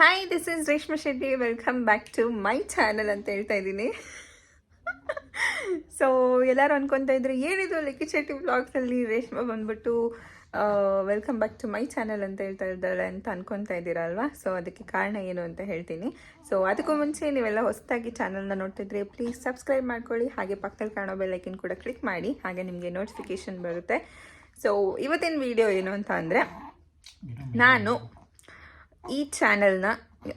Hi, this is Reshma Shetty. Welcome back to my channel ಅಂತ ಹೇಳ್ತಾ ಇದ್ದೀನಿ. ಸೊ ಎಲ್ಲರೂ ಅನ್ಕೊತಾ ಇದ್ರು ಏನಿದು ಲಿಖಿತ್ ಶೆಟ್ಟಿ ವ್ಲಾಗ್ಸಲ್ಲಿ ರೇಷ್ಮಾ ಬಂದ್ಬಿಟ್ಟು welcome back to my channel ಅಂತ ಹೇಳ್ತಾ ಇದ್ದಾಳೆ ಅಂತ ಅನ್ಕೊತಾ ಇದ್ದೀರಾ ಅಲ್ವಾ. ಸೊ ಅದಕ್ಕೆ ಕಾರಣ ಏನು ಅಂತ ಹೇಳ್ತೀನಿ. ಸೊ ಅದಕ್ಕೂ ಮುಂಚೆ ನೀವೆಲ್ಲ ಹೊಸದಾಗಿ ಚಾನಲ್ನ ನೋಡ್ತಿದ್ರೆ ಪ್ಲೀಸ್ ಸಬ್ಸ್ಕ್ರೈಬ್ ಮಾಡ್ಕೊಳ್ಳಿ, ಹಾಗೆ ಪಕ್ಕದಲ್ಲಿ ಕಾಣೋ ಬೆಲ್ ಐಕನ್ ಕೂಡ ಕ್ಲಿಕ್ ಮಾಡಿ, ಹಾಗೆ ನಿಮಗೆ ನೋಟಿಫಿಕೇಶನ್ ಬರುತ್ತೆ. ಸೊ ಇವತ್ತಿನ ವಿಡಿಯೋ ಏನು ಅಂತ ಅಂದರೆ, ನಾನು ಈ ಚಾನಲ್ನ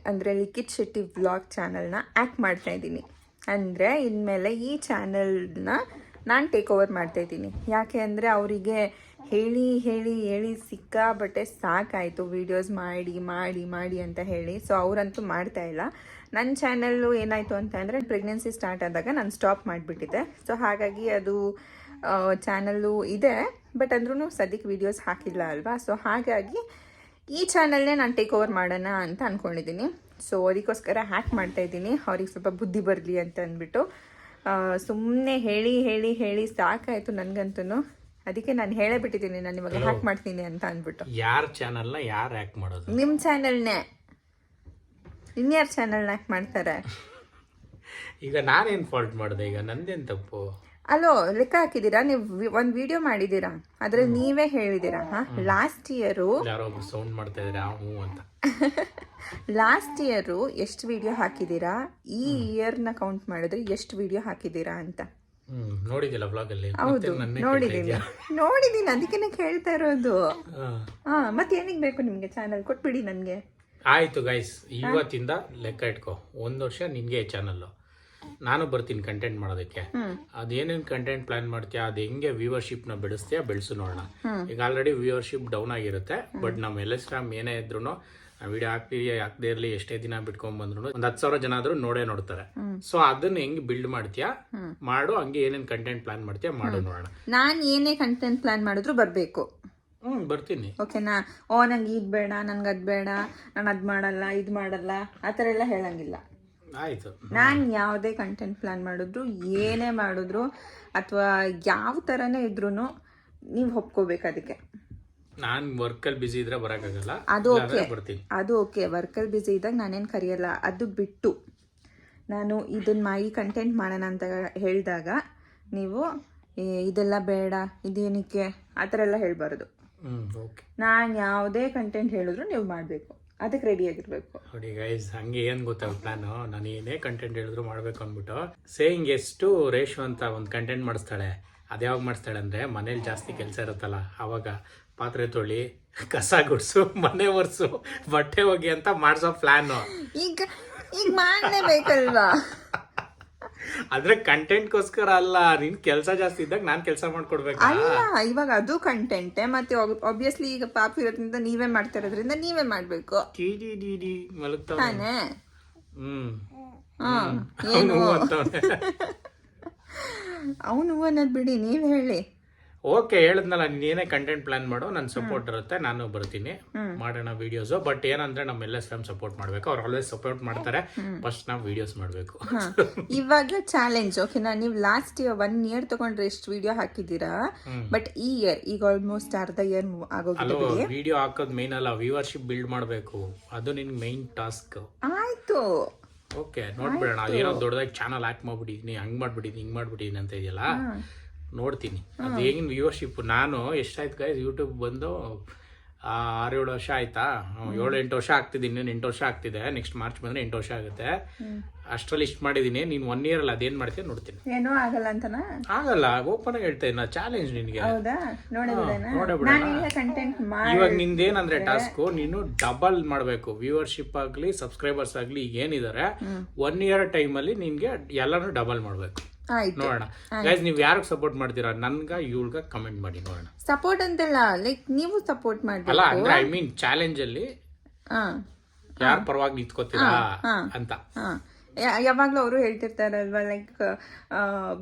ಅಂದರೆ ಲಿಖಿತ್ ಶೆಟ್ಟಿ ವ್ಲಾಗ್ ಚಾನಲ್ನ ಆ್ಯಕ್ಟ್ ಮಾಡ್ತಾಯಿದ್ದೀನಿ. ಅಂದರೆ ಇನ್ಮೇಲೆ ಈ ಚಾನಲ್ನ ನಾನು ಟೇಕ್ ಓವರ್ ಮಾಡ್ತಾಯಿದ್ದೀನಿ. ಯಾಕೆ ಅಂದರೆ ಅವರಿಗೆ ಹೇಳಿ ಹೇಳಿ ಹೇಳಿ ಸಿಕ್ಕಾಬಟ್ಟೆ ಸಾಕಾಯಿತು ವೀಡಿಯೋಸ್ ಮಾಡಿ ಮಾಡಿ ಮಾಡಿ ಅಂತ ಹೇಳಿ. ಸೊ ಅವರಂತೂ ಮಾಡ್ತಾಯಿಲ್ಲ. ನನ್ನ ಚಾನಲ್ಲು ಏನಾಯಿತು ಅಂತ ಅಂದರೆ ಪ್ರೆಗ್ನೆನ್ಸಿ ಸ್ಟಾರ್ಟ್ ಆದಾಗ ನಾನು ಸ್ಟಾಪ್ ಮಾಡಿಬಿಟ್ಟಿದ್ದೆ. ಸೊ ಹಾಗಾಗಿ ಅದು ಚಾನಲ್ಲು ಇದೆ, ಬಟ್ ಅಂದ್ರೂ ಸದ್ಯಕ್ಕೆ ವೀಡಿಯೋಸ್ ಹಾಕಿಲ್ಲ ಅಲ್ವಾ. ಸೊ ಹಾಗಾಗಿ ಈ ಚಾನಲ್ನೇ ನಾನು ಟೇಕ್ ಓವರ್ ಮಾಡೋಣ ಅಂತ ಅಂದ್ಕೊಂಡಿದ್ದೀನಿ. ಸೊ ಅದಕ್ಕೋಸ್ಕರ ಹ್ಯಾಕ್ ಮಾಡ್ತಾಯಿದ್ದೀನಿ, ಅವ್ರಿಗೆ ಸ್ವಲ್ಪ ಬುದ್ಧಿ ಬರಲಿ ಅಂತ ಅಂದ್ಬಿಟ್ಟು. ಸುಮ್ಮನೆ ಹೇಳಿ ಹೇಳಿ ಹೇಳಿ ಸಾಕಾಯಿತು ನನಗಂತೂ. ಅದಕ್ಕೆ ನಾನು ಹೇಳೇ ಬಿಟ್ಟಿದ್ದೀನಿ, ನಾನು ಇವಾಗ ಹ್ಯಾಕ್ ಮಾಡ್ತೀನಿ ಅಂತ ಅಂದ್ಬಿಟ್ಟು. ಯಾರ ಚಾನಲ್ನ ಯಾರು ಹ್ಯಾಕ್ ಮಾಡೋದು? ನಿಮ್ಮ ಚಾನಲ್ನೇ. ಇನ್ಯಾರ ಚಾನಲ್ನ ಹ್ಯಾಕ್ ಮಾಡ್ತಾರೆ? ಈಗ ನಾನೇನು ಫಾಲ್ಟ್ ಮಾಡಿದೆ? ಈಗ ನಂದೇನು ತಪ್ಪು? ಅಲ್ಲೋ ಲೆಕ್ಕ ಹಾಕಿದ್ದೀರಾ ನೀವು, ಒಂದು ವಿಡಿಯೋ ಮಾಡಿದ್ದೀರಾ, ಅದ್ರಲ್ಲಿ ನೀವೇ ಹೇಳಿದ್ದೀರಾ ಲಾಸ್ಟ್ ಇಯರು ಯಾರೋ ಒಬ್ರು ಸೌಂಡ್ ಮಾಡ್ತಾ ಇದ್ದಾರೆ ಹ್ಞೂ ಅಂತ. ಲಾಸ್ಟ್ ಇಯರು ಎಷ್ಟು ವಿಡಿಯೋ ಹಾಕಿದ್ದೀರಾ, ಈ ಇಯರ್ನ ಕೌಂಟ್ ಮಾಡಿದ್ರೆ ಎಷ್ಟು ವಿಡಿಯೋ ಹಾಕಿದ್ದೀರಾ ಅಂತ. ನೋಡಿದಿಲ್ಲ ವ್ಲಾಗ್ ಅಲ್ಲಿ? ಹೌದು ನೋಡಿದ್ದೀನಿ, ಅದಕ್ಕೆ ಕೇಳ್ತಾ ಇರೋದು. ಮತ್ತೆ ಏನಿಗೆ ಬೇಕು ನಿಮ್ಗೆ ಚಾನಲ್? ಕೊಟ್ಬಿಡಿ ನನಗೆ. ಆಯ್ತು ಗೈಸ್, ಇವತ್ತಿಂದ ಲೆಕ್ಕ ಇಟ್ಕೋ, 1 ವರ್ಷ ನಿನ್ಗೆ ಚಾನಲ್, ನಾನು ಬರ್ತೀನಿ ಕಂಟೆಂಟ್ ಮಾಡೋದಕ್ಕೆ. ಅದೇನೇನು ಕಂಟೆಂಟ್ ಪ್ಲಾನ್ ಮಾಡ್ತೀಯಾ, ಅದು ಹೆಂಗೆ ವ್ಯೂವರ್ಶಿಪ್ ನ ಬೆಳೆಸ್ತೀಯಾ ಬೆಳೆಸು ನೋಡೋಣ. ಈಗ ಆಲ್ರೆಡಿ ವ್ಯೂವರ್ಶಿಪ್ ಡೌನ್ ಆಗಿರುತ್ತೆ, ಬಟ್ ನಮ್ಮ ಎಲ್ಎಸ್ಟ್ರಾಮ್ ಏನೇ ಇದ್ರು ವಿಡಿಯೋ ಹಾಕದೇ ಇರಲಿ, ಎಷ್ಟೇ ದಿನ ಬಿಟ್ಕೊಂಡ್ ಬಂದ್ರು ಒಂದು 10,000 ಜನ ಆದ್ರೂ ನೋಡ್ತಾರೆ. ಸೊ ಅದನ್ನ ಹೆಂಗ್ ಬಿಲ್ಡ್ ಮಾಡ್ತೀಯಾ ಮಾಡು, ಹಂಗೆ ಏನೇನ್ ಕಂಟೆಂಟ್ ಪ್ಲಾನ್ ಮಾಡ್ತೀಯಾ ಮಾಡು ನೋಡೋಣ. ನಾನು ಏನೇ ಕಂಟೆಂಟ್ ಪ್ಲಾನ್ ಮಾಡಿದ್ರು ಬರ್ಬೇಕು. ಬರ್ತೀನಿ. ಓಕೆನಾ? ನಂಗೆ ಇದ್ ಬೇಡ, ನನ್ಗೆ ಅದ್ ಬೇಡ, ನಾನು ಅದ್ ಮಾಡಲ್ಲ ಇದ್ ಮಾಡಲ್ಲ ಆ ಥರ ಎಲ್ಲ ಹೇಳಂಗಿಲ್ಲ. ಆಯ್ತು. ನಾನು ಯಾವುದೇ ಕಂಟೆಂಟ್ ಪ್ಲಾನ್ ಮಾಡಿದ್ರು, ಏನೇ ಮಾಡಿದ್ರು, ಅಥವಾ ಯಾವ ಥರನೇ ಇದ್ರೂ ನೀವು ಒಪ್ಕೋಬೇಕು. ಅದಕ್ಕೆ ನಾನು ವರ್ಕಲ್ಲಿ ಬಿಸಿ ಇದ್ರೆ ಬರೋಕ್ಕಾಗಲ್ಲ. ಅದು ಓಕೆ, ಬರ್ತೀನಿ. ಅದು ಓಕೆ. ವರ್ಕಲ್ಲಿ ಬಿಸಿ ಇದ್ದಾಗ ನಾನೇನು ಕರೆಯಲ್ಲ. ಅದು ಬಿಟ್ಟು ನಾನು ಇದನ್ನ ಈ ಕಂಟೆಂಟ್ ಮಾಡೋಣ ಅಂತ ಹೇಳಿದಾಗ ನೀವು ಇದೆಲ್ಲ ಬೇಡ, ಇದೇನಕ್ಕೆ ಆ ಥರ ಎಲ್ಲ ಹೇಳ್ಬಾರ್ದು. ನಾನು ಯಾವುದೇ ಕಂಟೆಂಟ್ ಹೇಳಿದ್ರು ನೀವು ಮಾಡಬೇಕು, ಅದಕ್ಕೆ ರೆಡಿ ಆಗಿರ್ಬೇಕು. ನೋಡಿ ಗೈಸ್, ಹಂಗೆ ಏನ್ ಗೊತ್ತಾ ಪ್ಲಾನು, ನಾನು ಏನೇ ಕಂಟೆಂಟ್ ಹೇಳಿದ್ರು ಮಾಡ್ಬೇಕು ಅಂದ್ಬಿಟ್ಟು. ಸೇಯಿಂಗ್ ಎಷ್ಟು ರೇಷು ಅಂತ ಒಂದು ಕಂಟೆಂಟ್ ಮಾಡಿಸ್ತಾಳೆ. ಅದ್ಯಾವಾಗ ಮಾಡಿಸ್ತಾಳೆ ಅಂದ್ರೆ, ಮನೇಲಿ ಜಾಸ್ತಿ ಕೆಲಸ ಇರುತ್ತಲ್ಲ ಅವಾಗ ಪಾತ್ರೆ ತೊಳಿ, ಕಸ ಗುಡ್ಸು, ಮನೆ ಒರ್ಸು, ಬಟ್ಟೆ ಹೋಗಿ ಅಂತ ಮಾಡ್ಸೋ ಪ್ಲಾನು. ಈಗ ಮಾಡಲೇಬೇಕಲ್ವಾ? ಆದ್ರೆ ಕಂಟೆಂಟ್ಗೋಸ್ಕರ ಅಲ್ಲ, ನಿನ್ ಕೆಲಸ ಜಾಸ್ತಿ ಇದ್ದಾಗ ನಾನ್ ಕೆಲಸ ಮಾಡ್ಕೊಡ್ಬೇಕು. ಅಲ್ಲ, ಇವಾಗ ಅದು ಕಂಟೆಂಟ್. ಮತ್ತೆ ಆಬ್ವಿಯಸ್ಲಿ ಈಗ ಪಾಪ ಇರೋದ್ರಿಂದ ನೀವೇ ಮಾಡ್ತಾ ಇರೋದ್ರಿಂದ ನೀವೇ ಮಾಡ್ಬೇಕು ತಾನೇ. ಅವನು ಅನ್ನೋದು ಬಿಡಿ, ನೀವ್ ಹೇಳಿ. ಓಕೆ, ಹೇಳದ್ನಲ್ಲ, ನೀನ್ ಏನೇ ಕಂಟೆಂಟ್ ಪ್ಲಾನ್ ಮಾಡು, ನನ್ನ ಸಪೋರ್ಟ್ ಇರುತ್ತೆ, ನಾನು ಬರ್ತೀನಿ, ಮಾಡೋಣ ವಿಡಿಯೋಸ್. ಬಟ್ ಏನಂದ್ರೆ ನಮ್ಮೆಲ್ಲ ಸಪೋರ್ಟ್ ಮಾಡ್ಬೇಕು, ಅವ್ರು ಆಲ್ವೇಸ್ ಸಪೋರ್ಟ್ ಮಾಡ್ತಾರೆ. ಫಸ್ಟ್ ನಾವು ವಿಡಿಯೋಸ್ ಮಾಡ್ಬೇಕು. ಇವಾಗ ಚಾಲೆಂಜ್ ಓಕೆನಾ? ನೀವು ಲಾಸ್ಟ್ 1 ಇಯರ್ ತಗೊಂಡ್ರೆ ಎಷ್ಟು ವಿಡಿಯೋ ಹಾಕಿದ್ದೀರಾ, ಬಟ್ ಈ ಇಯರ್ ಈಗ ಆಲ್ಮೋಸ್ಟ್ ಅರ್ಧ ಇಯರ್ ಆಗೋಗಿದೆ. ವಿಡಿಯೋ ಹಾಕೋದ್ ಮೇನ್ ಅಲ್ಲ, ವ್ಯೂವರ್ಶಿಪ್ ಬಿಲ್ಡ್ ಮಾಡ್ಬೇಕು, ಅದು ನಿನ್ ಮೈನ್ ಟಾಸ್ಕ್. ಆಯ್ತು, ಓಕೆ, ನೋಡ್ಬಿಡೋಣ. ಅದೇನೋ ದೊಡ್ಡದಾಗಿ ಚಾನಲ್ ಹಾಕ್ ಮಾಡ್ಬಿಟ್ಟಿದೀನಿ, ಹಂಗ್ ಮಾಡ್ಬಿಟ್ಟಿದೀನಿ, ಹಿಂಗ್ ಮಾಡ್ಬಿಟ್ಟಿದೀನಿ ಅಂತ ಇದೆಯಲ್ಲ, ನೋಡ್ತೀನಿ ಅದು ಹೇಗಿನ ವ್ಯೂವರ್ಶಿಪ್. ನಾನು ಎಷ್ಟಾಯ್ತು ಗೈಸ್, ಯೂಟ್ಯೂಬ್ ಬಂದು 6-7 ವರ್ಷ ಆಯ್ತಾ? 7-8 ವರ್ಷ ಆಗ್ತಿದ್ದೀನಿ, 8 ವರ್ಷ ಆಗ್ತಿದೆ. ನೆಕ್ಸ್ಟ್ ಮಾರ್ಚ್ ಬಂದ್ರೆ 8 ವರ್ಷ ಆಗುತ್ತೆ. ಅಷ್ಟ್ರಲ್ಲಿ ಇಷ್ಟ ಮಾಡಿದೀನಿ. ನೀನ್ 1 ಇಯರ್ ಅಲ್ಲಿ ಅದೇನ್ ಮಾಡ್ತೀಯ ನೋಡ್ತೀನಿ. ಏನೋ ಆಗಲ್ಲ ಅಂತನಾ? ಆಗಲ್ಲ, ಓಪನ್ ಆಗಿ ಹೇಳ್ತಾ ಇದ್ದೀನಿ, ಚಾಲೆಂಜ್ ನಿನ್ಗೆ. ಇವಾಗ ನಿಂದೇನಂದ್ರೆ ಟಾಸ್ಕ್, ನೀನು ಡಬಲ್ ಮಾಡ್ಬೇಕು. ವ್ಯೂವರ್ಶಿಪ್ ಆಗ್ಲಿ ಸಬ್ಸ್ಕ್ರೈಬರ್ಸ್ ಆಗ್ಲಿ ಈಗ ಏನಿದ್ದಾರೆ, 1 ಇಯರ್ ಟೈಮ್ ಅಲ್ಲಿ ನಿನ್ಗೆ ಎಲ್ಲಾನು ಡಬಲ್ ಮಾಡ್ಬೇಕು. ನೋಡೋಣ ಗೈಸ್, ನೀವ್ ಯಾರಿಗೆ ಸಪೋರ್ಟ್ ಮಾಡ್ತೀರಾ, ನನ್ಗ ಇವ್ಳ್ಗ ಕಮೆಂಟ್ ಮಾಡಿ ನೋಡೋಣ. ಸಪೋರ್ಟ್ ಅಂತಲ್ಲ, ಲೈಕ್ ನೀವು ಸಪೋರ್ಟ್ ಮಾಡಿ ಅಲ್ಲ, ಅಂದ್ರೆ ಐ ಮೀನ್ ಚಾಲೆಂಜ್ ಅಲ್ಲಿ ಯಾರ ಪರವಾಗಿ ನಿಂತ್ಕೋತೀರಾ ಅಂತ. ಯಾವಾಗ್ಲೂ ಅವರು ಹೇಳ್ತಿರ್ತಾರಲ್ವಾ, ಲೈಕ್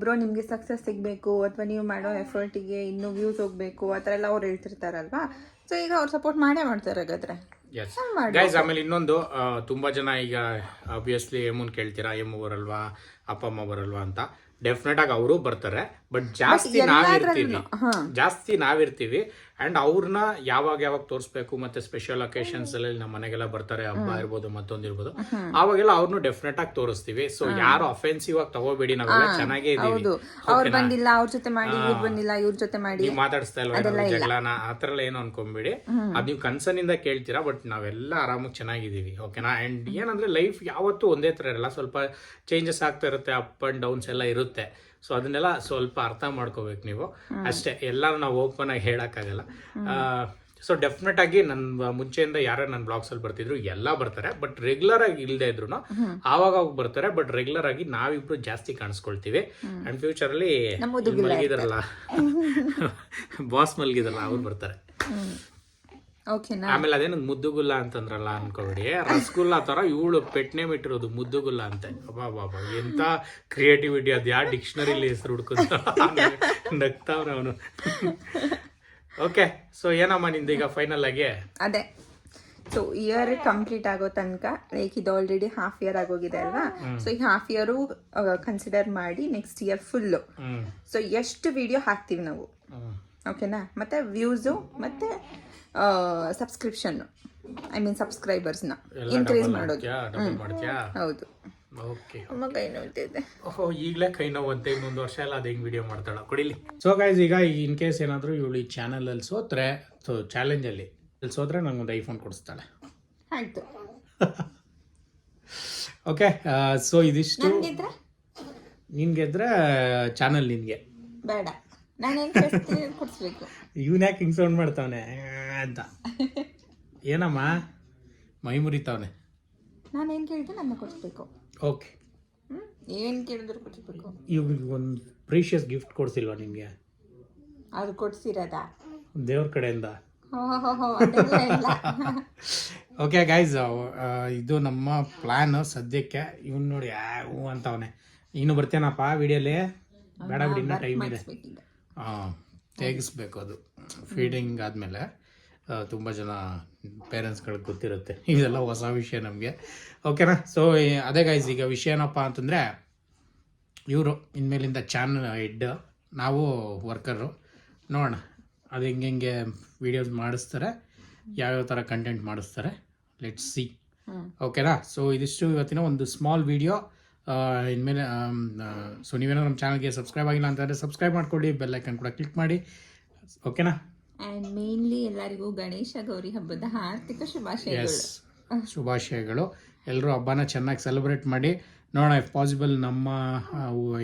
ಬ್ರೋ ನಿಮ್ಗೆ ಸಕ್ಸಸ್ ಸಿಗ್ಬೇಕು, ಅಥವಾ ನೀವು ಮಾಡೋ ಎಫರ್ಟಿಗೆ ಇನ್ನೂ ವ್ಯೂಸ್ ಹೋಗ್ಬೇಕು, ಆ ಥರ ಎಲ್ಲ ಅವ್ರು ಹೇಳ್ತಿರ್ತಾರಲ್ವಾ. ಸೊ ಈಗ ಅವ್ರು ಸಪೋರ್ಟ್ ಮಾಡೇ ಮಾಡ್ತಾರೆ ಹಾಗಾದ್ರೆ. ಗೈಸ್, ಆಮೇಲೆ ಇನ್ನೊಂದು, ತುಂಬಾ ಜನ ಈಗ ಆಬ್ವಿಯಸ್ಲಿ ಎಮ್ಮನ್ ಕೇಳ್ತೀರಾ, ಎಮ್ಮು ಬರಲ್ವಾ, ಅಪ್ಪ ಅಮ್ಮ ಬರಲ್ವಾ ಅಂತ. ಡೆಫಿನೆಟ್ ಆಗಿ ಅವರು ಬರ್ತಾರೆ, ಬಟ್ ಜಾಸ್ತಿ ನಾವಿರ್ತೀವಿ ಆ್ಯಂಡ್ ಅವ್ರನ್ನ ಯಾವಾಗ ತೋರಿಸ್ಬೇಕು ಮತ್ತು ಸ್ಪೆಷಲ್ ಅಕೇಶನ್ಸ್ ಅಲ್ಲಿ ನಮ್ಮ ಮನೆಗೆಲ್ಲ ಬರ್ತಾರೆ, ಹಬ್ಬ ಇರ್ಬೋದು ಮತ್ತೊಂದಿರ್ಬೋದು, ಅವಾಗೆಲ್ಲ ಅವ್ರನ್ನೂ ಡೆಫಿನೆಟ್ ಆಗಿ ತೋರಿಸ್ತೀವಿ. ಸೊ ಯಾರು ಅಫೆನ್ಸಿವ್ ಆಗಿ ತಗೋಬೇಡಿ, ನಾವೆಲ್ಲ ಚೆನ್ನಾಗೇ ಇದೀವಿ. ಅವ್ರು ಬಂದಿಲ್ಲ ಅವ್ರ ಜೊತೆ ಮಾಡಿ, ಇವ್ರು ಬಂದಿಲ್ಲ ಇವ್ರ ಜೊತೆ ಮಾಡಿ, ನೀವು ಮಾತಾಡಿಸ್ತಾ ಇಲ್ವಾ ಜಗಳನ ಆ ಥರ ಎಲ್ಲ ಏನು ಅನ್ಕೊಂಬೇಡಿ. ಅದು ನೀವು ಕನ್ಸರ್ನ್ ಇಂದ ಕೇಳ್ತೀರಾ, ಬಟ್ ನಾವೆಲ್ಲ ಆರಾಮಾಗಿ ಚೆನ್ನಾಗಿದ್ದೀವಿ. ಓಕೆನಾ. ಆ್ಯಂಡ್ ಏನಂದ್ರೆ ಲೈಫ್ ಯಾವತ್ತೂ ಒಂದೇ ಥರ ಇರಲ್ಲ, ಸ್ವಲ್ಪ ಚೇಂಜಸ್ ಆಗ್ತಾ ಇರುತ್ತೆ, ಅಪ್ ಆ್ಯಂಡ್ ಡೌನ್ಸ್ ಎಲ್ಲ ಇರುತ್ತೆ. ಸೊ ಅದನ್ನೆಲ್ಲ ಸ್ವಲ್ಪ ಅರ್ಥ ಮಾಡ್ಕೋಬೇಕು ನೀವು ಅಷ್ಟೇ. ಎಲ್ಲ ನಾವು ಓಪನ್ ಆಗಿ ಹೇಳೋಕ್ಕಾಗಲ್ಲ. ಸೊ ಡೆಫಿನೆಟ್ ಆಗಿ ನನ್ನ ಮುಂಚೆಯಿಂದ ಯಾರು ನನ್ನ ಬ್ಲಾಗ್ಸಲ್ಲಿ ಬರ್ತಿದ್ರು ಎಲ್ಲ ಬರ್ತಾರೆ, ಬಟ್ ರೆಗ್ಯುಲರ್ ಆಗಿ ಇಲ್ಲದೆ ಇದ್ರು ಆವಾಗ ಬರ್ತಾರೆ. ಬಟ್ ರೆಗ್ಯುಲರ್ ಆಗಿ ನಾವಿಬ್ರು ಜಾಸ್ತಿ ಕಾಣಿಸ್ಕೊಳ್ತೀವಿ. ಅಂಡ್ ಫ್ಯೂಚರಲ್ಲಿ ಮಲಗಿದಾರಲ್ಲ ಬಾಸ್ ಮಲಗಿದಾರಲ್ಲ ಅವ್ರು ಬರ್ತಾರೆ. ಆಮೇಲೆ ಅದೇನು ಮುದ್ದುಗುಲ್ಲ ಅಂತಂದ್ರಲ್ಲ ಅನ್ಕೋಬೇಡಿ, ರಸಗುಲ್ಲ ತರ ಇವಳು ಪೆಟ್ ನೇಮ್ ಇಟ್ಟಿರೋದು ಮುದ್ದುಗುಲ್ಲ ಅಂತೆ. ಬಾಬಾ ಎಂತ ಕ್ರಿಯೇಟಿವಿಟಿ, ಅದು ಯಾವ ಡಿಕ್ಷನರಿಲಿ ಹೆಸರು ಹುಡ್ಕೊಂತ ನಗ್ತಾವ್ರ ಅವನು. ಓಕೆ, ಸೊ ಏನಮ್ಮ ನಿಂದ ಈಗ ಫೈನಲ್ ಆಗಿ ಅದೇ. ಸೊ ಇಯರ್ ಕಂಪ್ಲೀಟ್ ಆಗೋ ತನಕ ಲೈಕ್ ಇದು ಆಲ್ರೆಡಿ ಹಾಫ್ ಇಯರ್ ಆಗೋಗಿದೆ ಅಲ್ವಾ. ಸೊ ಈ ಹಾಫ್ ಇಯರು ಕನ್ಸಿಡರ್ ಮಾಡಿ ನೆಕ್ಸ್ಟ್ ಇಯರ್ ಫುಲ್ಲು ಸೊ ಎಷ್ಟು ವಿಡಿಯೋ ಹಾಕ್ತೀವಿ ನಾವು, ಓಕೆನಾ. ಮತ್ತೆ ವ್ಯೂಸು ಮತ್ತೆ ಸಬ್ಸ್ಕ್ರಿಪ್ಷನ್, ಐ ಮೀನ್ ಸಬ್ಸ್ಕ್ರೈಬರ್ಸ್ನ ಇನ್ಕ್ರೀಸ್ ಮಾಡೋದು. ಹೌದು. ಓಕೆ, ಅಮ್ಮ ಕೈ ನೋಡ್ತಿದ್ದೆ. ಓಹೋ, ಈಗಲೇ ಕೈ ನೋವಂತೆ, ಇನ್ನೊಂದು ವರ್ಷ ಎಲ್ಲ ಅದು ಹೆಂಗೆ ವಿಡಿಯೋ ಮಾಡ್ತಾಳ ಕೊಡಿಲಿ. ಸೊ ಗೈಸ್, ಈಗ ಇನ್ ಕೇಸ್ ಏನಾದರೂ ಇವಳು ಈ ಚಾನಲಲ್ಲಿ ಸೋತ್ರೆ, ಸೊ ಚಾಲೆಂಜಲ್ಲಿ ಸೋತ್ರೆ ನಂಗೊಂದು ಐಫೋನ್ ಕೊಡಿಸ್ತಾಳೆ. ಆಯ್ತು. ಓಕೆ, ಸೊ ಇದಿಷ್ಟು. ನೀನು ಗೆದ್ರೆ ಚಾನಲ್ ನಿನಗೆ ಬೇಡ, ನಾನೇನು ಕೊಡಿಸ್ಬೇಕು. ಇವನ್ ಯಾಕೆ ಹಿಂಗೆ ಸೌಂಡ್ ಮಾಡ್ತಾವನೆ ಅಂತ ಏನಮ್ಮ ಮೈ ಮುರಿತಾವನೆ. ನಾನೇನು ಕೇಳಿದ್ರೆ ನನ್ನ ಕೊಡಿಸ್ಬೇಕು. ಓಕೆ, ಏನು ಕೇಳಿದ್ರು ಕೊಡಿಸ್ಬೇಕು. ಇವಾಗ ಒಂದು ಪ್ರೀಶಿಯಸ್ ಗಿಫ್ಟ್ ಕೊಡ್ಸಿಲ್ವಾ ನಿಮಗೆ? ಅದು ಕೊಡ್ಸಿರೋದಾ ದೇವ್ರ ಕಡೆಯಿಂದ? ಓಕೆ ಗೈಸ್, ಇದು ನಮ್ಮ ಪ್ಲಾನ್ ಸದ್ಯಕ್ಕೆ. ಇವನ್ ನೋಡಿ ಹೂ ಅಂತವನೆ. ಇನ್ನು ಬರ್ತೇನಪ್ಪ ವಿಡಿಯೋಲಿ? ಬೇಡ ಬಿಡಿ, ಇನ್ನೂ ಟೈಮ್ ಇದೆ. ತೆಗಿಸ್ಬೇಕು ಅದು ಫೀಡಿಂಗ್ ಆದಮೇಲೆ. ತುಂಬ ಜನ ಪೇರೆಂಟ್ಸ್ಗಳಿಗೆ ಗೊತ್ತಿರುತ್ತೆ, ಇದೆಲ್ಲ ಹೊಸ ವಿಷಯ ನಮಗೆ. ಓಕೆನಾ. ಸೊ ಅದೇ ಗೈಸ್, ಈಗ ವಿಷಯ ಏನಪ್ಪ ಅಂತಂದರೆ, ಇವರು ಇನ್ಮೇಲಿಂದ ಚಾನಲ್ ಹೆಡ್, ನಾವು ವರ್ಕರು. ನೋಡೋಣ ಅದು ಹೆಂಗೆ ವೀಡಿಯೋಸ್ ಮಾಡಿಸ್ತಾರೆ, ಯಾವ್ಯಾವ ಥರ ಕಂಟೆಂಟ್ ಮಾಡಿಸ್ತಾರೆ, ಲೆಟ್ಸ್ ಸಿ. ಓಕೆನಾ. ಸೊ ಇದಿಷ್ಟು ಇವತ್ತಿನ ಒಂದು ಸ್ಮಾಲ್ ವಿಡಿಯೋ. ಇನ್ಮೇಲೆ ಸೊ ನೀವೇನೋ ನಮ್ಮ ಚಾನಲ್ಗೆ ಸಬ್ಸ್ಕ್ರೈಬ್ ಆಗಿಲ್ಲ ಅಂತಂದರೆ ಸಬ್ಸ್ಕ್ರೈಬ್ ಮಾಡ್ಕೊಳ್ಳಿ, ಬೆಲ್ ಐಕನ್ ಕೂಡ ಕ್ಲಿಕ್ ಮಾಡಿ. ಓಕೆನಾ. ಆ್ಯಂಡ್ ಮೇನ್ಲಿ ಎಲ್ಲರಿಗೂ ಗಣೇಶ ಗೌರಿ ಹಬ್ಬದ ಹಾರ್ದಿಕ ಶುಭಾಶಯಗಳು. ಶುಭಾಶಯಗಳು. ಎಲ್ಲರೂ ಹಬ್ಬನ ಚೆನ್ನಾಗಿ ಸೆಲೆಬ್ರೇಟ್ ಮಾಡಿ. ನೋಡೋಣ ಇಫ್ ಪಾಸಿಬಲ್ ನಮ್ಮ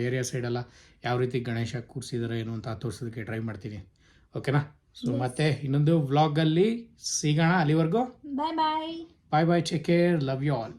ಏರಿಯಾ ಸೈಡೆಲ್ಲ ಯಾವ ರೀತಿ ಗಣೇಶ ಕೂರಿಸಿದಾರೆ ಏನು ಅಂತ ತೋರಿಸೋದಕ್ಕೆ ಟ್ರೈ ಮಾಡ್ತೀನಿ. ಓಕೆನಾ. ಸೊ ಮತ್ತೆ ಇನ್ನೊಂದು ವ್ಲಾಗಲ್ಲಿ ಸಿಗೋಣ. ಅಲ್ಲಿವರೆಗೂ bye bye. Take care. Love you all.